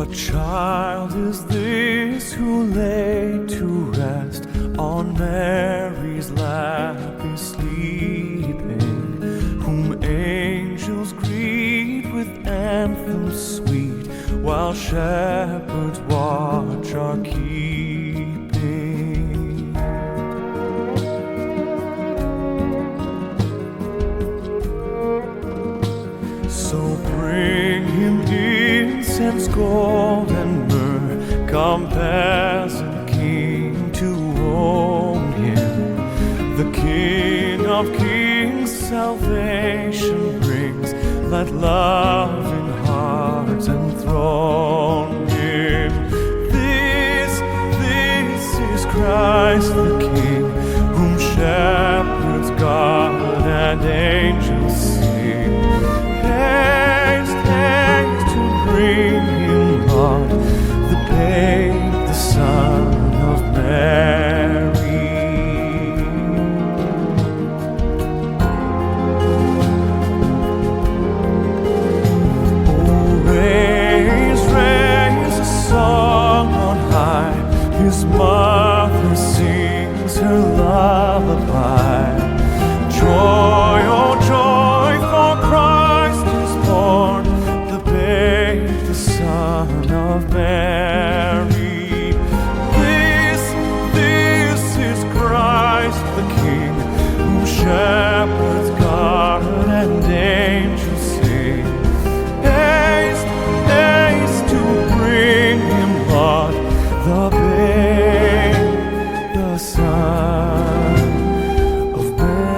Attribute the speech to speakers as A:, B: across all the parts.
A: What child is this who lay to rest on Mary's lap is sleeping, whom angels greet with anthems sweet, while shepherds watch are keeping? So bring him incense, gold, and myrrh, come peasant king to own him. The King of kings salvation brings, let loving hearts enthrone him. This is Christ the King, whom shepherds guard and angels sing. Haste, haste to bring him, Lord, the babe, the Son of Mary. Oh, raise, raise a song on high, his mother sings her lullaby. Joy, oh joy, for Christ is born, the babe, the Son of Mary. This is Christ the King, whom shepherds guard and angels sing. Haste, haste to bring him, Lord, the babe, the Son of Mary.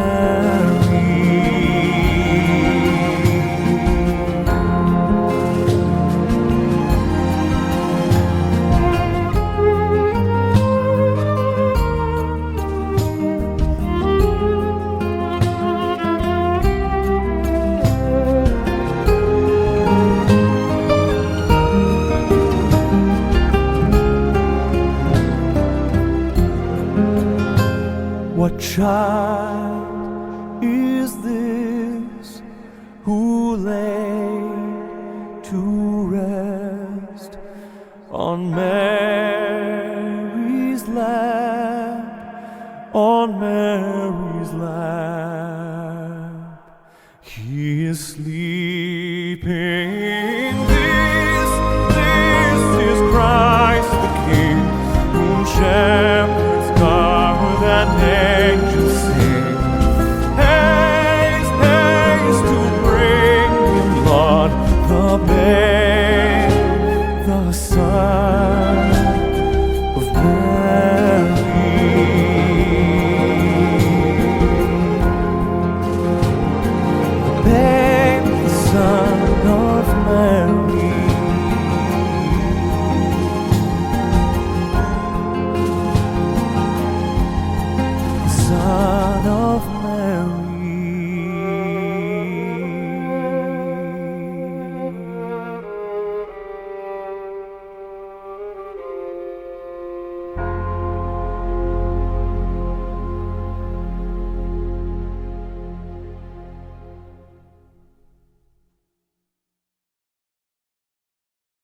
A: What child is this who lay to rest on Mary's lap, on Mary's lap? He is sleeping. This is Christ the King, whom shepherds guard and angels sing.